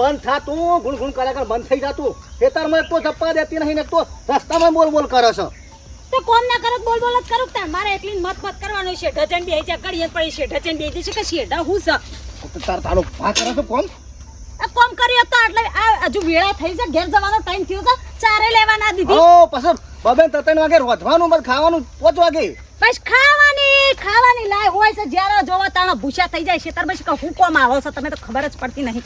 બંધ થાતું ગુણ ગુણ કરે કર બંધ થઈ જાતું ખેતરમાં એક તો ચપ્પા દેતી નહીં ને એક તો રસ્તામાં બોલ બોલ કરે છે તો કોમ ના કરત બોલ બોલ જ કરું તાર મારે એકલી મત મત કરવાનો છે ઢજન બે જા કરીએ પડી છે ઢજન બે છે કે શેડા હું છે તાર તારો ભા કરે છે કોમ આ કોમ કર્યો તો એટલે આ હજુ વેળા થઈ છે ઘેર જવાનો ટાઈમ થયો છે ચારે લેવાના દીધી ઓ પછી બબે 3 વાગે રોધવાનું બસ ખાવાનું 5 વાગે બસ ખાવાની લાય હોય છે જ્યારે જોવા તાણા ભૂસા થઈ જાય છે તાર બસ હું કોમ આવો છો તમે તો ખબર જ પડતી નહીં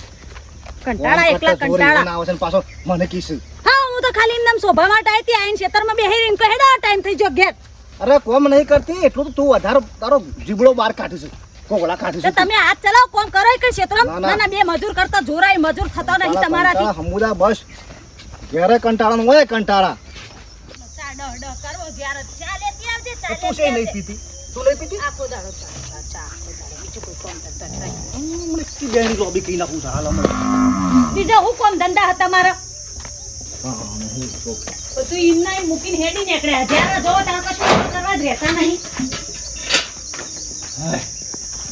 કંટાળા એકલા કંટાળા આવો છે પાછો મને કીશું હા હું તો ખાલી એમ શોભા માટે આઈતી આઈન ખેતરમાં બેહીને કહે દો ટાઈમ થઈ ગયો ઘેર અરે કોમ નહીં કરતી એટલું તો તું વધારે તારો જીબડો બહાર કાઢી છે કોગળા કાઢી છે તમે હાથ ચલાવો કોમ કરો કે ક્ષેત્રમાં ના બે મજૂર કરતા જોરાય મજૂર થતો નહીં તમારાથી હમુદા બસ ઘેરે કંટાળાનું હોય કંટાળા કરવો જ્યારે ચાલે ત્યાં આવજે ચાલે તું છે નહીં પીતી તું નહીં પીતી આખો દાડો ચા બીજું કોઈ કોમ ધંધા નહીં મને કી બેની લોબી કઈ નાખું છે હાલ અમે બીજો હું કોમ ધંધા હતા મારા હા નહીં તો તું ઇન્ના મૂકીને હેડી નીકળ્યા જ્યારે જોવો ત્યાં કશું કરવા જ રહેતા નહીં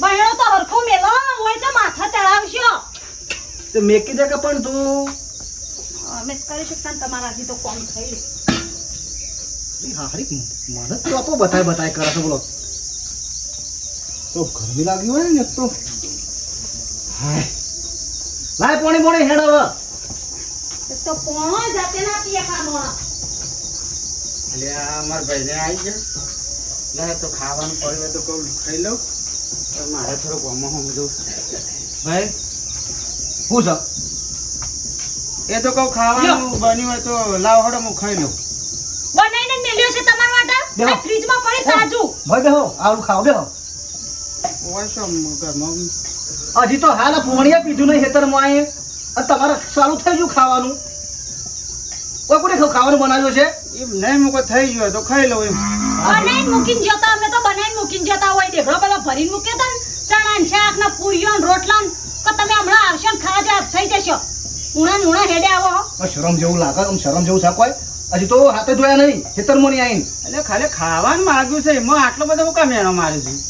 બહેણો તો હરખો મેલો હોય તો માથા ચડાવશો તે મેકી દે કે પણ તું અમે કરી શકતા તમારાથી તો કોમ થઈ હા હરી મને તો આપો બતાય કરે છે બોલો તો ગરમી લાગી હોય ને તો હાય લાય પોણી હેડ હવે તો કોણ જાતે ના પીએ ખામોણા અલ્યા મારા ભાઈને આવી ગયા લે તો ખાવાનું પડ્યું તો કહું ખાઈ લઉં તો મારે થોડું ગમો હું જોઉં ભાઈ હું છે એ તો કહું ખાવાનું બન્યું હોય તો લાવ હડો હું ખાઈ લઉં બનાઈને મેલ્યો છે તમારા માટે આ ફ્રીજમાં પડી તાજુ ભાઈ બેહો આવું ખાવ બેહો ઓય શું ઘરમાં હજી તો હાલ પોણીયા પીધું નહીં ખેતરમાં આયે અને તમારે સારું થઈ ગયું ખાવાનું કોઈ કોને ખાવાનું બનાવ્યું છે એમ નહીં મૂકો થઈ ગયો તો ખાઈ લઉં એમ બનાઈને મૂકીને જતા અમે તો બનાઈને મૂકીને જતા હોય દેખડો પેલો ભરીને મૂકે તો ચણા ને શાક ને પૂરીઓ ને રોટલા તો તમે હમણાં આવશો ને ખાવા જ થઈ જશો ઉણા હેડે આવો શરમ જેવું લાગે આમ શરમ જેવું છે કોઈ હજી તો હાથે ધોયા નહીં ખેતરમાં નહીં આવીને એટલે ખાલી ખાવાનું માગ્યું છે એમાં આટલો બધો હું કામ એનો મારું છું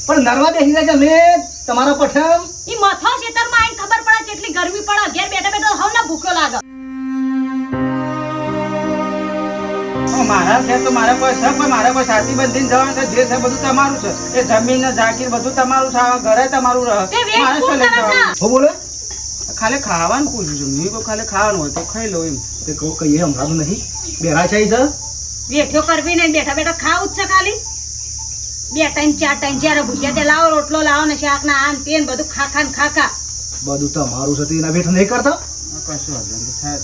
પણ નરવા બેસી જાય છે મેં તમારા પઠામ ઈ મથો ખેતરમાં આઈને ખબર પડે કેટલી ગરમી પડે ઘેર બેઠા બેઠા હવ ના ભૂખ્યો લાગે મારા ઘેર તો મારા કોઈ છે પણ મારા કોઈ સાથી બંધીને જવાનું છે જે છે બધું તમારું છે એ જમીન ને જાગીર બધું તમારું છે ઘરે તમારું રહે મારે શું લઈ જવાનું હું બોલે ખાલી ખાવાનું પૂછું છું મેં ખાલી ખાવાનું હોય તો ખાઈ લો એમ તે કહું કહીએ હમણાં નહીં બેરા છે બેઠો કરવી નહીં બેઠા બેઠા ખાવું જ છે ખાલી 2 ટાઈમ 4 ટાઈમ જ્યારે ભૂખ્યા તે લાવો રોટલો લાવો ને શાક ના આન તેન બધું ખાખા બધું તમારું છે એના બેઠા નહીં કરતા કશું વાંધો થાય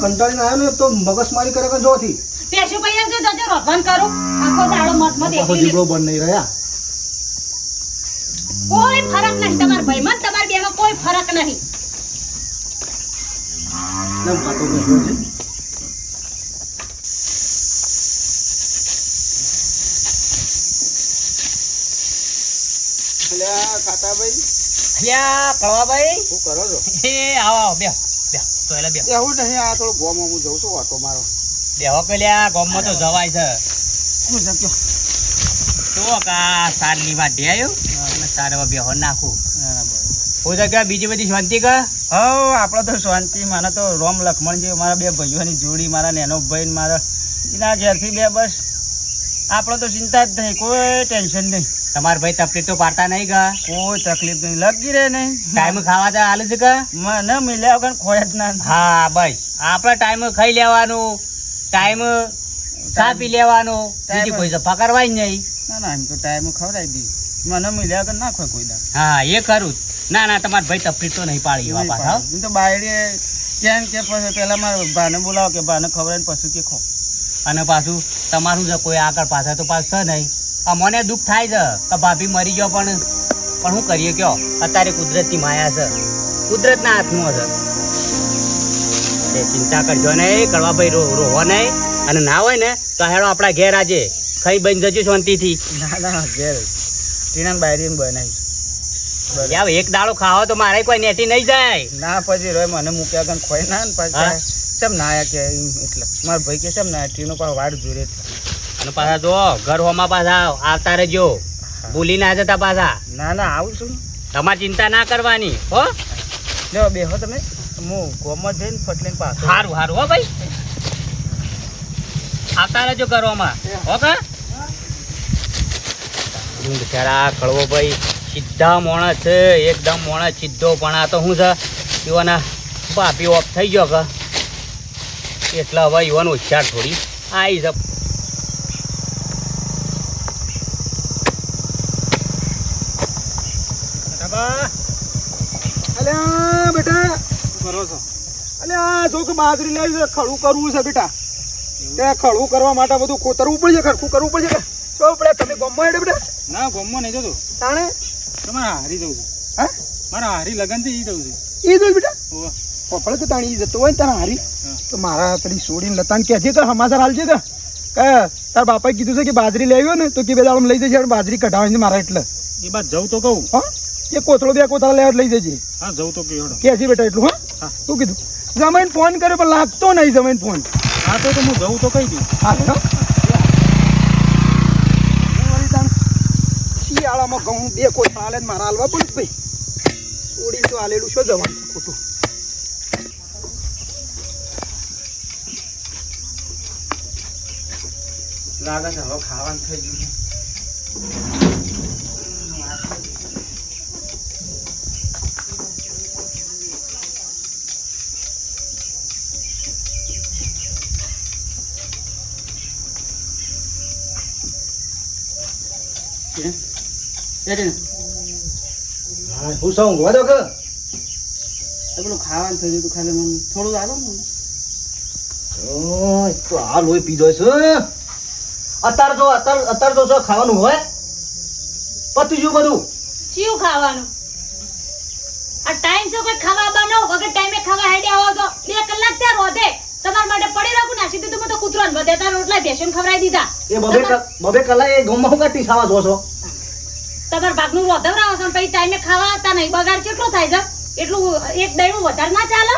કંટાળીને આવ્યો ને તો મગજમારી કરે કે જોથી પેશુ પૈયા જો જજો રોધવાન કરું આખો દાડો મત એકલી જીબડો બંધ નહીં રહ્યા કોઈ ફરક નહીં તમાર ભાઈમાં તમાર બેમાં કોઈ ફરક નહીં કેમ ખાતો બેઠો છે અલ્યા કાકાભાઈ અલ્યા કળવાભાઈ શું કરો છો એ આવો બે તો એટલે બે એવું નહીં આ થોડું ગોમ હું જઉં છું ઓટો મારો બેહો પેલા ગામમાં તો જવાય છે શું શક્યો તો કા સાર લીવા ઢેયો અને સાર હવે બેહો નાખું હું તો કે બીજી બધી શાંતિ કા હા આપણે તો શાંતિ મને તો રોમ લખમણ જેવું મારા બે ભાઈઓની જોડી મારા નેનો ભાઈ મારા એના ઘેરથી બે બસ આપણે તો ચિંતા જ નહીં કોઈ ટેન્શન નહીં તમારા ભાઈ તકલીફ તો પાડતા નહીં કા કોઈ તકલીફ નહીં લગી રહે નહીં ટાઈમ ખાવા તો હાલે છે કા મને મિલ્યા વગર ખોય જ ના હા બસ આપણે ટાઈમ ખાઈ લેવાનું ટાઈમ ચા પી લેવાનું બીજી કોઈ સફા કરવાય નહીં ના એમ તો ટાઈમ ખવડાવી દી મને મિલ્યા વગર ના ખોય કોઈ દા હા એ ખરું ના તમારા ભાઈ તકલીફ તો નહીં પાડી એવા પાછા એમ તો બાયડીએ કેમ કે પછી પેલા મારા ભાને બોલાવો કે ભાને ખવડાવીને પછી કે ખો અને પાછું તમારું જ કોઈ આગળ પાછળ તો પાછું છે નહીં મને દુઃખ થાય છે કે ભાભી મરી ગયો પણ શું કરીએ કયો અત્યારે કુદરતની માયા છે કુદરતના હાથમાં છે એ ચિંતા કરજો નહીં કળવાભાઈ રોવો નહીં અને ના હોય ને તો હેડો આપણા ઘેર આજે ખાઈ બની જજો શાંતિથી ના ઘેર ટીણા બાયડીને બનાવી યાર એક દાડો ખાવો તો મારે કોઈ નેટી નહીં જાય ના પછી રોય મને મૂક્યા ગન ખોઈ ના ને પછી કેમ ના આયા કે એટલે મારા ભાઈ કે કેમ ના ટીનો પાસે વાડ જોડે અને પાછા જો ઘર હોમાં પાછા આવતા રહેજો ભૂલી ના જતા પાછા ના આવું છું તમારે ચિંતા ના કરવાની હો લ્યો બેહો તમે હું ગોમમાં જઈને ફટલીને પાછો સારું સારું હો ભાઈ આવતા રહેજો કરવામાં હો કા બિચારા કળવો ભાઈ સીધા મોણસ છે એકદમ મોણસ સીધો પણ આ તો શું છે યુવાના બાપી ઓફ થઈ ગયો કે એટલે હવે યુવાન હોશિયાર થોડી આવી છે અલ્યા બેટા કરો છો અલ્યા જો કે બાજરી લેવી છે ખડું કરવું છે બેટા ત્યાં ખડું કરવા માટે બધું કોતરવું પડશે ખડું કરવું પડશે તો પડે તમે ગમમાં હેડે બેટા ના ગોમમાં નહીં જતો તાણે તમારે હારી જવું છે હા મારા હારી લગન થી જવું છે એ જોઈ બેટા હોવે. પપડે તો તાણી જતો હોય ને તારા હારી હા. તો મારા પેલી છોડીને લતાને કહેજે કે સમાચાર હાલજે કે તાર બાપાએ કીધું છે કે બાજરી લેવી હોય ને તો કે બે દાડમ લઈ જજે બાજરી કઢાવવાની છે મારા એટલે એ બાદ જવું તો કહું હા એ કોથળો બે કોથળા લેવા લઈ જજે હા જવું તો કે હેડો કહેજે બેટા એટલું હા હા. શું કીધું જમાઈને ફોન કર્યો પણ લાગતો નહીં જમાઈને ફોન હા તો હું જવું તો કહી દઉં હા હા શિયાળામાં ઘઉં બે કોથળા હાલે ને મારા હાલવા પડે ભાઈ છોડીને તો હાલેલું શું જવાનું છે ખોટું લાગે છે હવે ખાવાનું થઈ ગયું છે. હા હું સૌ ઊંઘવા દો કે પેલું ખાવાનું થઈ ગયું ખાલી મને થોડું આલો ને ઓય તો આ લોહી પીધો છે અત્યારે જો શું ખાવાનું હોય પતી ગયું બધું ચિયું ખાવાનું આ ટાઈમ છે કોઈ ખાવા બનાવો વગર ટાઈમે ખાવા હેડ્યા હો તો 2 કલાક ત્યાં રોધે તમાર માટે પડી રાખું નાસી દીધું મેં તો કૂતરોને બધે તાર રોટલા ભેસન ખવડાવી દીધા એ બબે કલા એ ગમમાં હું કાટી સાવા જો છો તમાર ભાગનું રોધવરાવો છો પછી ટાઈમે ખાવા આવતા નહીં બગાડ કેટલો થાય છે એટલું એક દઈનું વધારે ના ચાલે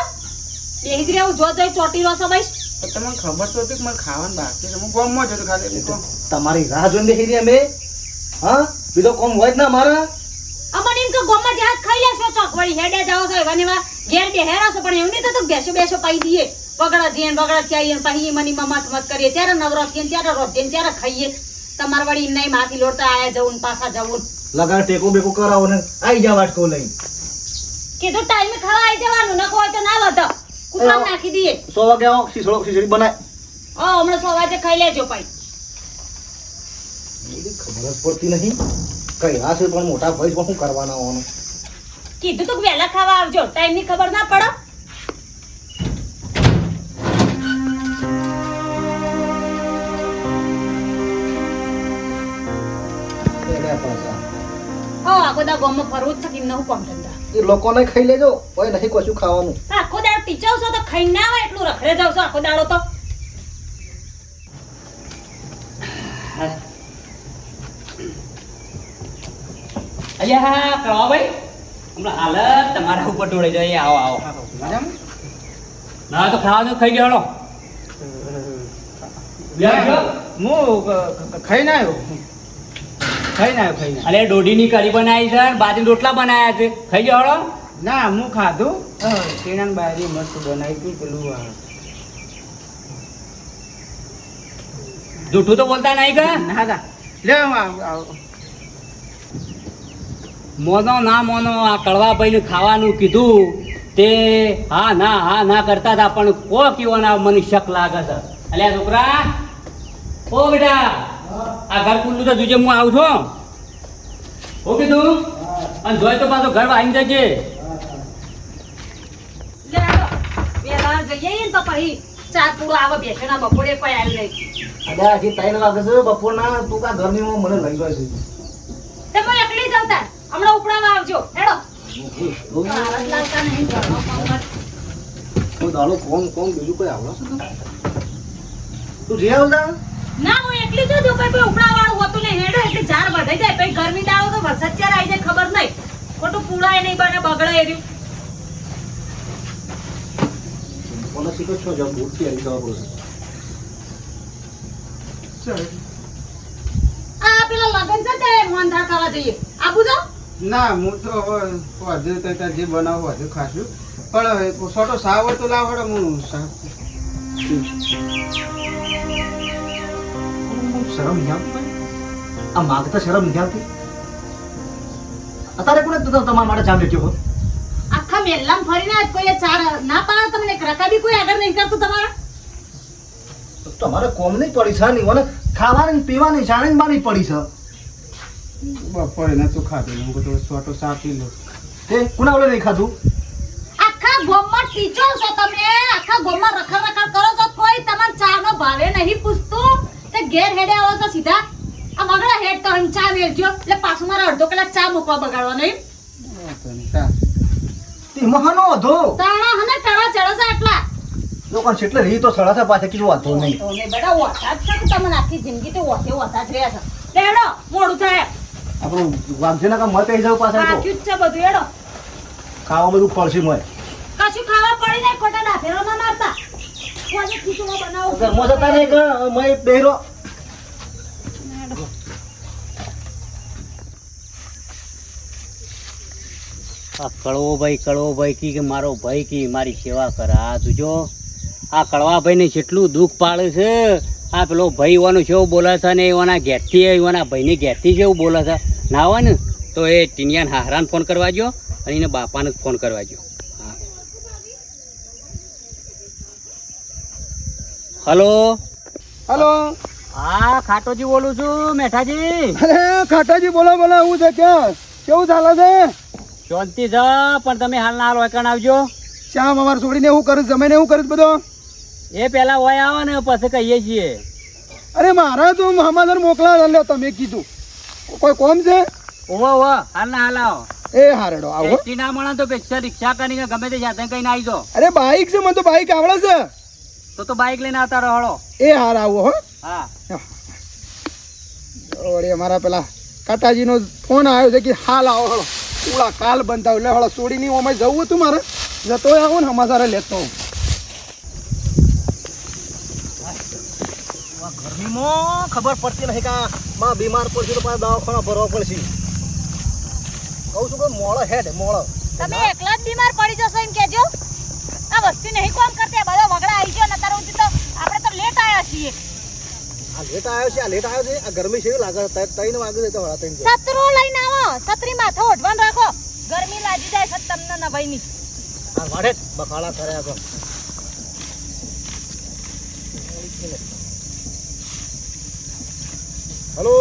બેહી જ રહેવું જો જોઈ ચોટી રહો છો ભાઈ પણ તમને ખબર તો હતી કે મને ખાવાનું બાકી છે હું ગોમમાં જ હતો ખાલી તમારી રાહ જોઈને બેસી રહ્યા અમે હા બીજો કોમ હોય જ ના મારા અમને એમ કે ગોમાં જ્યાં ખાઈ લેશો ચોકવાળી હેડે જાઓ છો એવા ને એવા ઘેર બેહેરા છો પણ એવું નહીં થતું બેસો બેસો પાઈ દઈએ બગડા જીએ બગડા ચાઈએ પછી મની મત કરીએ ત્યારે નવરો થઈએ ત્યારે રોધીએ ત્યારે ખાઈએ તમાર વળી નહીં માથી લોટતા આયા જવું ને પાછા જવું લગાડ ટેકો બેકો કરાવો ને આઈ જા વાટકો લઈ કીધું ટાઈમે ખાવા આવી જવાનું ન હોય તો ના વધો કુકર નાખી દઈએ 100 વાગે આવો ખીચડી બનાય હમણાં 100 વાગે ખાઈ લેજો ભાઈ એની ખબર જ પડતી નહીં કઈ આ છે પણ મોટા ભાઈ પણ શું કરવાના હોવાનું કીધું તો વહેલા ખાવા આવજો ટાઈમ ની ખબર ના પડે આખો દા ગામમાં ફરવું જ છે કે નવું કામ ધંધા એ લોકોને ખાઈ લેજો કોઈ નહીં કશું ખાવાનું આખો દાડો ટીચાવશો તો ખાઈ ના આવે એટલું રખડે જાવશો આખો દાડો તો અલ્યા કળવા ભાઈ હમણાં હાલ તમારા ઉપર ટોળે જાય આવો આવો ના તો ખાવાનું ખાઈ ગયો હું ખાઈને આવ્યો અરે દોઢીની કઢી બનાવી છે બાજરી રોટલા બનાવ્યા છે ખાઈ ગયો હળો ના હું ખાધું ટીણાની બાજરી મસ્ત બનાવી હતી પેલું જૂઠું તો બોલતા નહીં કે ના ના લે મોનો ના મોનો આ કળવાભાઈને ખાવાનું કીધું તે હા ના કરતા હતા પણ કો કેવો ના મને શક લાગે છે અલ્યા છોકરા ઓ બેટા આ ઘર ખુલ્લું તો જોજે હું આવું છું હો કીધું અને જોઈ તો પાછો ઘર આવી જજે લે હાલો બે વાર જઈએ ને તો પછી ચાર પૂરો આવે બેસેના બપોરે કોઈ આવી જાય અરે હજી 3 વાગે છે બપોરના તું કા ઘરની મને લઈ જાય છે તમે એકલી જવતા હમણાં ઉપડાવા આવજો હેડો મારા જ લાગતા નહીં ઘરનો કામ જ. તો દાડો કોમ બીજું કોઈ આવડો છે તું જે આવતા ના હું એકલી જ છું કોઈ ઉપડાવાળું હોતું નહીં હેડો એટલે ઝાડ વધાઈ જાય પછી ગરમી દાડો તો વરસાદ ચાર આવી જાય ખબર નહીં ખોટું પૂળાય નહીં બને બગડે એર્યું કોને શીખો છો જો બૂટથી આવી જવા પડશે આ પેલા લગન છે તે મોહનથાળ ખાવા જઈએ આબુ જો ના હું તો હવે વધુ તો જે બનાવું વધુ ખાશું પણ છોટો સાવ હોય તો લાવ હડો હું શરમ નહીં આવતી ભાઈ? આ માગતા શરમ નહીં આવતી? અત્યારે કોને તમારા માટે ચા મેક્યો હો? આખા મેલ્લામાં ફરીને આજ કોઈએ ચાર ના પાડે તમને એક રકાબી કોઈ આગળ નહીં કરતું તમારા તમારે કોમ નહીં પડી છે નહીં મને ખાવાની પીવાની જાણી માની પડી છે. બપોરે નતું ખાધું હું તો છોટો સા પી લો તે કોના ઓલે નહીં ખાધું? આખા ગોમમાં ટીચો છો તમે આખા ગોમમાં રખડ રખડ કરો છો કોઈ તમાર ચાનો ભાવે નહીં પૂછતું તે ઘેર હેડે આવો છો સીધા આ મગડા હેડ તો અહીં ચા વેચજો એટલે પાછું મારા અડધો કલાક ચા મૂકવા બગાડવા નહીં તે મહાનો હતો તાણા હને તાણા ચડો છે આટલા લોકો છેટલે રહી તો સડા પાછા કીધું વાતો નહીં. તમે બેટા ઓછા જ છે તમને આખી જિંદગી તો ઓછા જ રહ્યા છે લેડો મોડું થાય આપણું વાઘજીના કામ મત આવી જાવ પાછા તો બાકી જ છે બધું એડો ખાવા બધું ફળશે મોય કશું ખાવા પડી નહીં ખોટા ડાફેરો ના મારતા કોને ખીચું બનાવો ઘરમાં જતા નહીં કે મય બેહરો આ કળવો ભાઈ કી કે મારો ભાઈ કી મારી સેવા કરે. આ જોજો આ કળવા ભાઈ ને કેટલું દુઃખ પાડે છે. આ પેલો ભાઈ એવાનો કેવું બોલે છે ને એવાના ઘેરથી એવાના ભાઈની ઘેરથી કેવું બોલે છે ના હોય ને તો એ ટીનિયાને હારાને ફોન કરવા જો અને એને બાપાને જ ફોન કરવા જો. હલો હલો હા ખાટોજી બોલું છું મેઠાજી. અરે ખાટાજી બોલો બોલો હું છે ક્યાં કેવું ચાલે છે શાંતિ છે પણ તમે હાલ ના રોકણ આવજો. શ્યામ અમારે છોડીને એવું કરું જમીને એવું કરું બધો એ પેલા હોય આવો ને પછી કહીએ છીએ. અરે મારા તો હમાદર મોકલા લ્યો તમે કીધું કોઈ કોમ છે ઓહો હાલ ના હાલ આવો. એ હારેડો આવો એસટી ના મળે તો પેક્ચર રિક્ષા કરીને ગમે તે જાતે કઈને આવી જાઓ. અરે બાઈક છે મને તો બાઈક આવડે છે તો બાઈક લઈને આવતા રહો. એ હાર આવો હો હા વળી અમારા પેલા કાટાજીનો ફોન આવ્યો છે કે હાલ આવો હળો પૂરા કાલ બનતા એટલે હળો છોડીની ઓમાં જવું હતું મારે જતો આવો ને સમાચાર લેતો આવું. ગરમીમાં ખબર પડતી નહીં કે માં બીમાર પડશે તો પાછા દવાખાના ભરવા પડશે. કહું છું કે મોળો હેડ મોળો તમે એકલા જ બીમાર પડી જશો એમ કેજો આ વસ્તી નહીં કોમ કરતી આ બધા વગડા આવી ગયો નતર ઉઠી તો આપણે તો લેટ આયા છીએ આ લેટ આવ્યો છે આ ગરમી છે લાગે 3 વાગે જતો હળા 3 સતરો લઈને આવો સતરી માથે ઓઢવાન રાખો ગરમી લાગી જાય છે તમને નવાઈની આ વાડે બખાડા કર્યા તો હેલો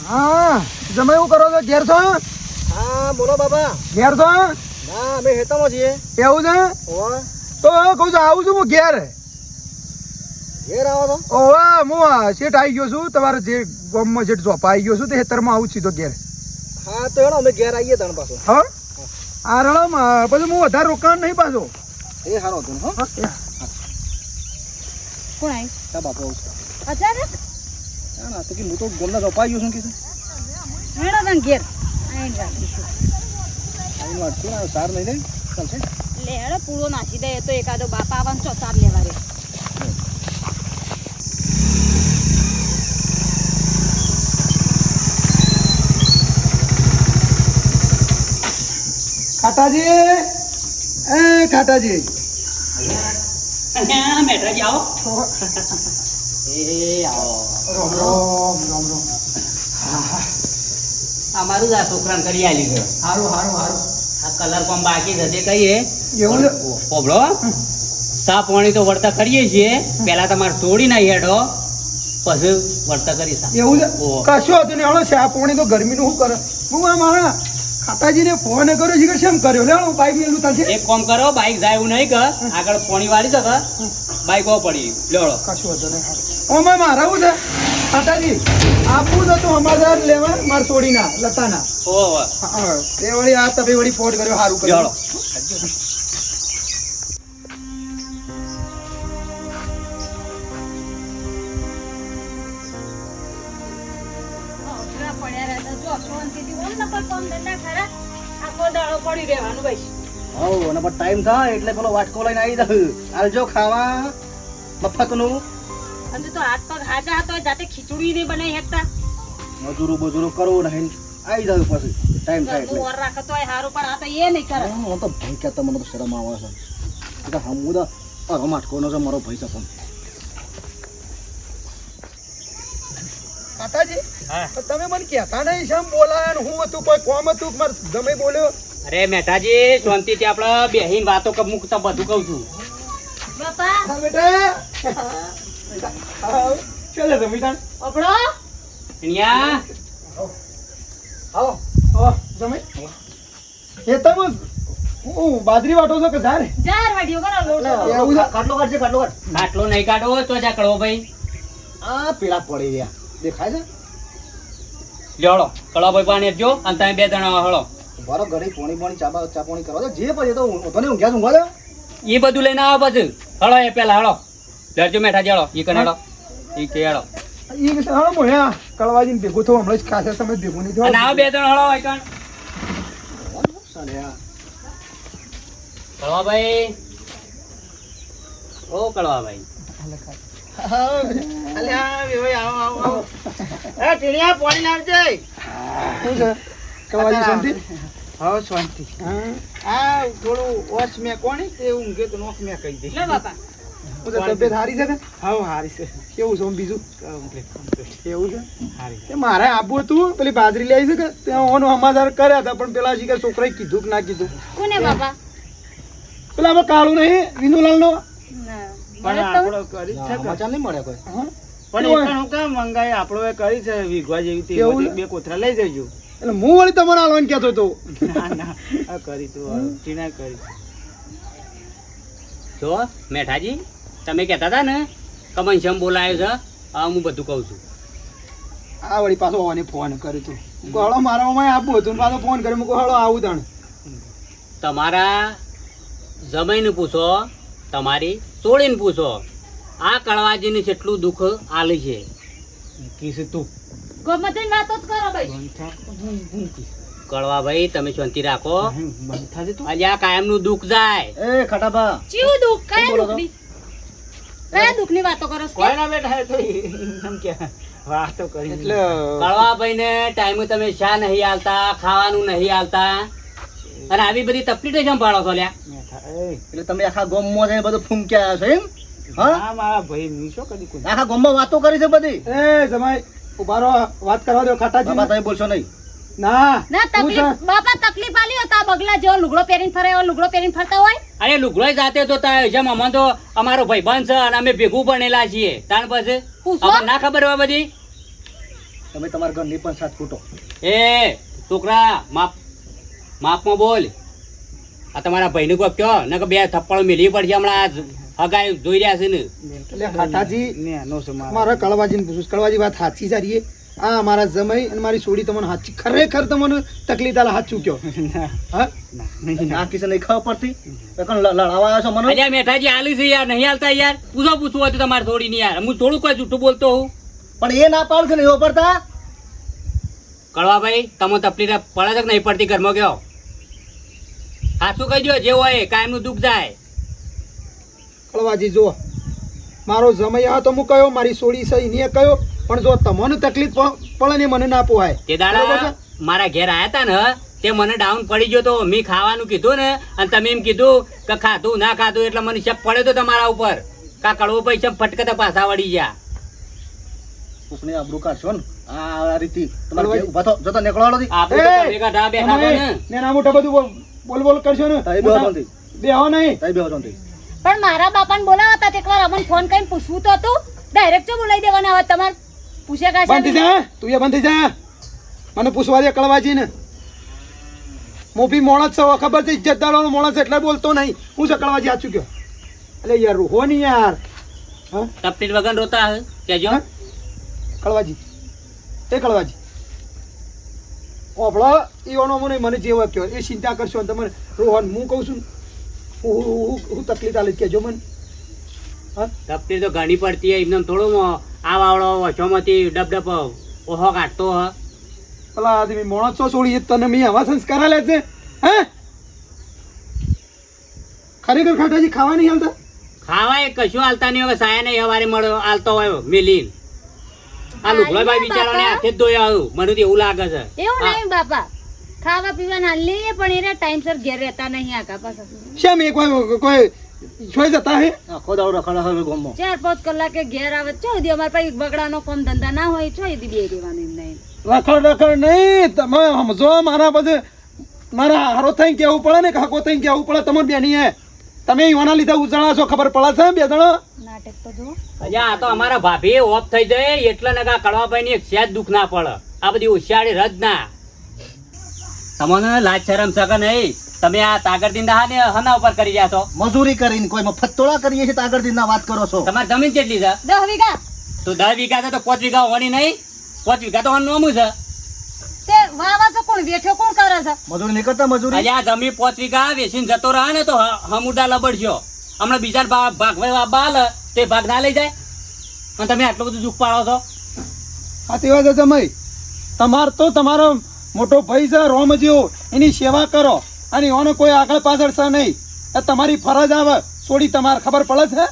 હા તમે એવું કરો છો ઘેર છો હા બોલો બાબા. ઘેર છો ના અમે હેતામાં છીએ. એવું છે ઓવા તો કહું છું આવું છું હું ઘેર ઘેર આવો તો ઓવા હું શેઠ આવી ગયો છું તમારે જે ગામમાં શેઠ ચોપા આવી ગયો છું તે હેતરમાં આવું સીધો ઘેર હા તો હેડો અમે ઘેર આવીએ તને પાછો. હા આ રડમ પછી હું વધારે રોકાણ નહીં પાછો એ હારો હતો ને હો કોણ આવી તા બાપો અચાનક ના તો કે હું તો ગમના રોપાઈ ગયો છું કે હેડો તને ઘેર આઈને રાખીશું આઈ વાત છે આ સાર નહીં લે ચાલશે. લે હેડો પૂળો નાખી દે તો એકાદો બાપા આવવાનું ચોસાર લેવા રે ખાટાજી એ ખાટાજી મેઠાજી આવો. એ આવો રામ રામ રામ રામ અમારું જ આ છોકરાને કરી આલી ગયો. હારું હારું હારું આ કલર પણ બાકી જ હશે કહીએ એવું છે પોબળો સા પાણી તો વળતા કરીએ છીએ. પેલા તમારે તોડી ના હેડો પછી વળતા કરીશ. એવું છે ઓહો. કશું હતું ને હળો ચા પાણી તો ગરમીનું શું કરે હું આ મારા ખાટાજીને ફોન કર્યો છે કે શેમ કર્યો લે હું બાઈક મેલું તાર છે એક કામ કરો બાઈક જાય એવું નહીં કર આગળ પાણી વાળી શકે બાઈક ઓ પડી લેવડો. કશું હતું નહીં ઓમાં મારા શું છે ખાટાજી આપવું જ હતું અમારા લેવા મારે છોડીના લતાના ઓહો હા તે વળી આ તમે વળી ફોન કર્યો સારું કર્યો લેવડો. પડ્યા રહેતા જો શાંતિથી ઓમ ન પર કોમ ધંધા ખરા આખો દાડો પડી રહેવાનું ભાઈ હવ અને પણ ટાઈમ થાય એટલે પેલો વાટકો લઈને આવી દઉં આવજો ખાવા મફતનું. અને તો હાથ પગ હાજા હતો જાતે ખીચડી નહીં બનાવી શકતા મજૂરો બજૂરો કરવું નહીં આવી જાવ પછી ટાઈમ થાય ઘરનું એટલે ઓર રાખે તોય હારું, પણ આ તો એ નહીં કરે. હું તો ભાઈ કહેતા મને તો શરમ આવે છે એટલે હું તો રમાટકોનો છે મારો ભાઈ છે પણ કાકાજી હા. તમે મને કહેતા નહીં શેમ બોલાયા ને હું હતું કોઈ કોમ હતું કે મારે ગમે બોલ્યો અરે મેઠાજી શાંતિથી આપણે બેહીને વાતો મુકતા બધું કહું છું. બાપા હા બેટા આવ ચાલે જમીદાન ઓપડો અહીંયા આવો આવો જમે એ તમે હું બાજરી વાટો છો કે ઝાર જાર વાડીઓ કરો લોટ. એવું છે? ખાટલો કાઢજે ખાટલો કાઢ ખાટલો નહીં કાઢો તો જા કળવો ભાઈ. આ પેલા પડી રહ્યા દેખાય છે લ્યો હળો કળવો ભાઈ પાણી આપજો અને તમે બે જણા હળો. મારો ઘરે પોણી પોણી ચા પાણી કરવા દો જે પછી તો તને ઊંઘ્યા ઊંઘવા દો એ બધું લઈને આવો પછી હળો એ પેલા હળો લડજો મેઠાજી હળો ઈ કને હળો ઈ કે હળો એ કે હા મોયા કળવાજી ભેગું થયું હમણાં જ ખાસા સમય ભેગું નહીં અને આવો બે જણ હળો આઈકણ સાલ્યા કળવા ભાઈ ઓ કળવા ભાઈ શું છે કળવાજી શાંતિ હા શાંતિ હા આ થોડું ઓછ મેં કોણી તે ઊંઘે તો નોખ મેં કહી દે લો બાપા શું છે તબિયત સારી છે ને હા હારી છે કેવું છે આમ બીજું કમ્પ્લીટ એવું છે હારી તે મારે આપવું હતું પેલી બાજરી લઈ છે કે ત્યાં ઓનો સમાચાર કર્યા હતા પણ પેલા શીખર છોકરાએ કીધું કે ના કીધું કોને બાપા? પેલા આપણે કાળું નહીં વિનુલાલ નો ના. પણ મને તો- આપણો કરી છે કે? સમાચાર નહીં મળ્યા કોઈ પણ એક હું કામ મંગાઈ આપણો એ કરી છે વીઘવા જેવી તે કેવું? બધી બે કોથરા લઈ જજો એટલે હું વળી તમારે હાલવાનું કહેતો હતો ના ના આ કરી તું ટીના કરી જો મેઠાજી તમે કહેતા હતા ને કમન શમ બોલાયો છે આ હું બધું કહું છું. આ વળી પાછો હોવાની ફોન કર્યું હતું હળો મારામાં આપવું હતું ને પાછો ફોન કર્યો મૂકો હળો આવું તાણ તમારા જમાઈને પૂછો તમારી સોળીને પૂછો આ કળવાજીને કેટલું દુઃખ આલે છે. કીધું તું ગમે તેની વાતો જ કરો ભાઈ. કળવા ભાઈ તમે શાંતિ રાખો બંધ થાજે તું આજે આ કાયમનું દુઃખ જાય. એ ખાટાબા ચીવું દુઃખ? કયા શું બોલો છો? દુઃખની? કયા દુઃખની વાતો કરો છો? કોઈ ના બેઠા તો એમ કે વાતો કરી એટલે કળવા ભાઈને ટાઈમે તમે શા નહીં આલતા ખાવાનું નહીં આલતા અને આવી બધી તકલીફ સંભાળો છો લ્યા. એટલે તમે આખા ગામમાં જઈને બધું ફૂંક્યા છો એમ હા હા મારા ભાઈ હું શું કરી કોઈ આખા ગામમાં વાતો કરી છે બધી એ જમાઈ ઉભા રહો વાત કરવા દો ખાટાજી બાબા તમે બોલશો નહીં ના ના શું છે? તકલીફ બાપા તકલીફ આલી હતા બગલા જેવો લુગડો પહેરીને ફરે એવો લુગડો પહેરીને ફરતા હોય. અરે લુગડોય જાતે તો થાય જેમ અમને તો અમારો ભાઈબંધ છે અને અમે ભેગું ભણેલા છીએ તાણ પછી પૂછો. અમને ના ખબર હોય બધી. તમે તમારા ઘરની પણ સાથ ફૂટો એ છોકરા માપમાં બોલ આ તમારા ભાઈને કોઈ કયો ને કે બે થપ્પડો મેલવી પડશે હમણાં હગાઈ જોઈ રહ્યા છે ને. એટલે ખાટાજી ને નો છે મારા કળવાજીને પૂછું કળવાજી વાત સાચી સારી આ મારા જમાઈ અને મારી છોડી તમને સાચી ખરેખર તમને તકલીફ આલા સાચું કયો હા આ કિસ્સા નહીં ખબર પડતી તો કોણ લડાવા આવ્યો છો મને અલ્યા મેઠાજી આલી છે યાર નહીં હાલતા યાર પૂછવું હોય તો તમારે થોડી નહીં યાર હું થોડું કોઈ જૂઠું બોલતો હું. પણ એ ના પાડશે ને એવો પડતા કળવાભાઈ તમે તકલીફ પડે છે કે નહીં પડતી ઘરમાં કયો સાચું કહી દો જે હોય કાયમનું દુઃખ જાય. કળવાજી જો મારો જમાઈ હતો હું કયો મારી છોડી છે એને કયો પણ જો તમને તકલીફ પડે ને મને ના પોહાય તે બરોબર દાડા છે? મારા ઘેર આયા તા ને તે મને ડાઉન પડી ગયો તો મેં ખાવાનું કીધું ને અને તમે એમ કીધું કે ખાધું ના ખાધું એટલે મને શક પડ્યો તો તમારા ઉપર કા કડવો પૈસા ફટકતા પાછા વળી ગયા. કોકની આબરૂ કાઢશો ને આ રીતિ તમારે જે ઊભા થો જતો નીકળવાનો નથી આપણે તો તમે કાઢા બેઠા હતા ને. તમે નાના મોટા બધું બોલ બોલ કરશો ને તારી બેહો શાંતિ બેહો નહીં તારી બેહો શાંતિ પણ મારા બાપાને બોલાવા હતા એકવાર અમને ફોન કરીને પૂછવું તો હતું. ડાયરેક્ટ જો બોલાવી દેવાના હવે તમારે પૂછે કાશે બંધ થઈ જા તું એ બંધ થઈ જા મને પૂછવા દે કળવાજી ને મોભી મોણસ છો ખબર છે ઇજ્જતદારો મોણસ એટલે બોલતો નહીં હું છે કળવાજી સાચું કયો એટલે યાર રૂહો નહીં યાર હા તપટીટ વગર રોતા હે કેજો. હા? કળવાજી એ કળવાજી ઓભળો એવાનો મને જે વાક્યો એ ચિંતા કરશો તમે રોહન હું કહું છું હું તકલીફ આલે કેજો મને હા તપટીટ તો ઘણી પડતી હે એમને થોડું આ વાવડો વચોમાંથી ડબ ઓહો કાઢતો હ. પેલા આદમી મોણસો છોડી તને મેં આવા સંસ્કાર આલે છે હે ખરેખર ખાટાજી ખાવા નહીં હાલતા ખાવા એ કશું હાલતા નહીં હવે સાયા નહીં હવારે મળો હાલતો હોય મેલીન આ લુગડાભાઈ બિચારાને હાથે જ ધોયા આવ્યું મને તો એવું લાગે છે એવું નહીં બાપા ખાવા પીવાના લઈએ પણ એને ટાઈમસર ઘેર રહેતા નહીં આખા પાછા શેમ એ કોઈ છોઈ જતા હે આખો દાડો રખડા હવે ગામમાં 4-5 કલાકે ઘેર આવે ચો દી અમાર પાસે બગડાનો કોમ ધંધા ના હોય ચો દી બે દેવાનું એમ નહીં રખડ નહીં તમે સમજો મારા બધે મારા હારો થઈને કેવું પડે ને કાકો થઈને કેવું પડે તમારે બેની હે તમે યુવાના લીધે ઉજાળા છો ખબર પડે છે બે જણો નાટક તો જો અજા આ તો અમારા ભાભી ઓફ થઈ જાય એટલે નગા કડવાભાઈ ની સેજ દુઃખ ના પડે આ બધી હોશિયારી રજ ના તમને લાજ શરમ સકે નહીં તમે આ તાગર દિંદા ને હના ઉપર કરી રહ્યા છો મજૂરી કરીને કોઈ મફત તોડા કરીએ છીએ આગળ દિનના વાત કરો છો તમારી જમીન કેટલી છે 10 વીઘા તો 10 વીઘા છે તો 5 વીઘા હોવાની નહીં 5 વીઘા તો નોમું છે તે વાવા છે કોણ વેઠો કોણ કરે છે મજૂરી નહીં કરતા મજૂરી અજા જમીન 5 વીઘા વેચીને જતો રહે ને તો હમુડા લબડશો હમણાં બીજા ભાગ બાલ તે ભાગ ના લઈ જાય અને તમે આટલું બધું દુઃખ પાડો છો સાચી વાત છે જમાઈ તમારો મોટો ભાઈ છે રોમ જેવો એની સેવા કરો અને એનો કોઈ આગળ પાછળ છે નહીં એ તમારી ફરજ આવે છોડી તમારે ખબર પડે છે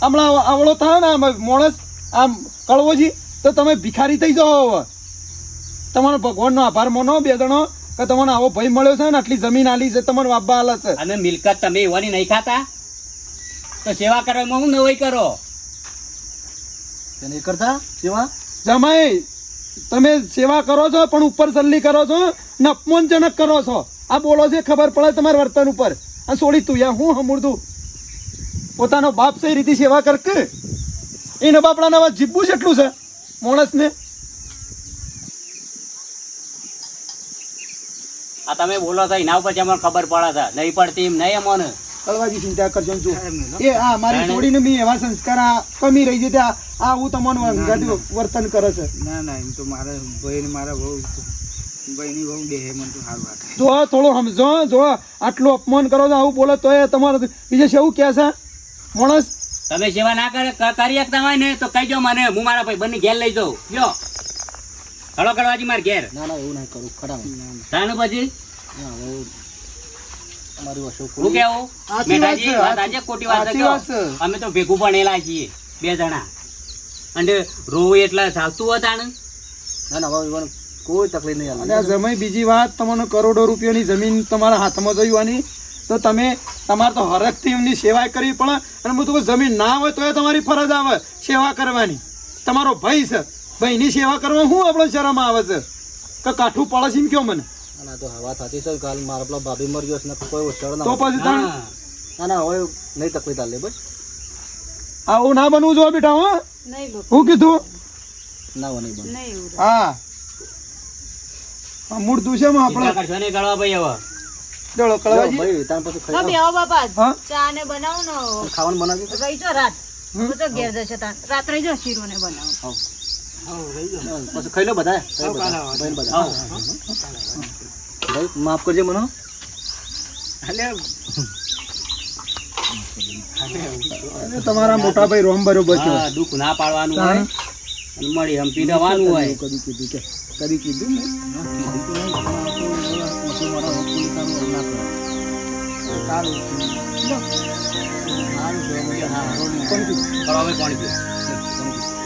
હમણાં આવડો થાય ને માણસ આમ કળવોજી તો તમે ભિખારી થઈ જાઓ હવે તમારો ભગવાનનો આભાર માનો બે જણો કે તમને આવો ભાઈ મળ્યો છે ને આટલી જમીન આલી છે તમને વાપવા આલે છે અને મિલકત તમે એવાની નહીં ખાતા તો સેવા કરવામાં હું નવાઈ કરો નહીં કરતા સેવા જમાઈ તમે સેવા કરો છો પણ ઉપર સલ્લી કરો છો ને અપમાનજનક કરો છો આ બોલો છે ખબર પડે તમારા વર્તન ઉપર આ છોડી તું યા હું હમુરતું પોતાનો બાપ છે એ રીતે સેવા કર કે એને બાપડા નવા જીવવું છે એટલું છે માણસને આ તમે બોલો છો એના ઉપર અમને ખબર પડે છે નહીં પડતી એમ નહીં અમને કળવાજી ચિંતા કરજો ને જો એ આ મારી છોડીને મેં એવા સંસ્કાર આ કમી રહી છે ત્યાં આ હું તમને અંગાથી વર્તન કરે છે ના એમ તો મારા ભાઈ ને મારા ભાઈની બહુ દેહે મને તો સારું લાગે જો થોડું સમજો જો આટલું અપમાન કરો છો આવું બોલો તો એ તમારે બીજે છે એવું કહે છે માણસ તમે સેવા ના કરી શકતા હોય ને તો કહીજો મને હું મારા ભાઈ બંને ઘેર લઈ જાઉં જો હળો કરવાજી માર ઘેર ના એવું નહીં કરું ખરા તાનું પછી અમારી વસ્તુ હું કેવું સાચી વાત મેઠાજી છે, વાત આજે ખોટી વાત સાચી છે વાત છે. અમે તો ભેગું ભણેલા છીએ બે જણા અને રોવું એટલે ચાલતું હતા ને ના હવે કોઈ તકલીફ નહીં અને આ જમાઈ બીજી વાત તમને કરોડો રૂપિયાની જમીન તમારા હાથમાં જોઈવાની તો તમે તમારે તો હરખથી એમની સેવા કરવી પડે અને હું તો જમીન ના હોય તો એ તમારી ફરજ આવે સેવા કરવાની તમારો ભાઈ છે ભાઈની સેવા કરવા શું આપણો શરમ આવે છે કે કાઠું પડે છે એમ કયો મને ના તો હવા થતી છે કાલ મારા પેલા ભાભી મરી ગયો છે ને કોઈ વસળ તો ના પછી તાણ ના ના હવે નહીં તકલીફ આલે બસ આવું ના બનવું જોઈએ બેટા હો નહીં બાપા હું કીધું ના હવે નહીં બને નહીં એવું હા મૂળ દુષેમાં ચિંતા આપણે કરશો નહીં કરવા ભાઈ હવે ચલો કળવાજી ભાઈ તાર પછી હા ખાઈ બેહો બાપા હા? ચા ને બનાવો ને ખાવાનું બનાવજો રહી જો રાત હું તો ઘેર જશે તાન રાત્રે જો શીરો ને બનાવો પછી ખાઈ લો બધા ભાઈ બધા ભાઈ માફ કરજે મને અને તમારા મોટા ભાઈ રોમ બરોબર છે હા, દુઃખ ના પાડવાનું હોય અને મળી હંપી દેવાનું હોય કદી કીધું કે કદી કીધું ને કરવા કોણ ગયું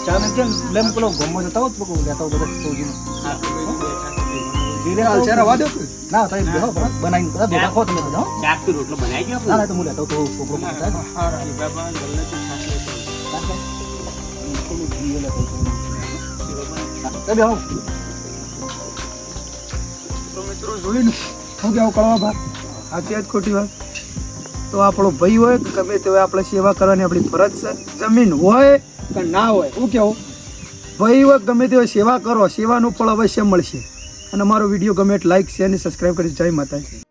ચા ને કેમ લેમ પેલો ગમો જતા હોત લોકો લેતા બધા સૌજીને ધીરે હાલ છે રવા દો ના તમે બેહો બનાવીને બધા ભેગા ખો તમે બધા હો. શાક તો રોટલો બનાવી ગયો ના ના તો હું લેતા તો છોકરો ખાતા બેહો તો મિત્રો જોયું ને શું કેવું કરવા ભાઈ સાચી વાત ખોટી વાત તો આપણો ભાઈ હોય કે ગમે તે હોય આપણે સેવા કરવાની આપણી ફરજ છે જમીન હોય કે ના હોય શું કેવું ભાઈ હોય ગમે તે હોય સેવા કરો સેવાનું ફળ અવશ્ય મળશે અને અમારો વિડીયો ગમે એટલે લાઈક શેર અને સબસ્ક્રાઈબ કરી જય માતાજી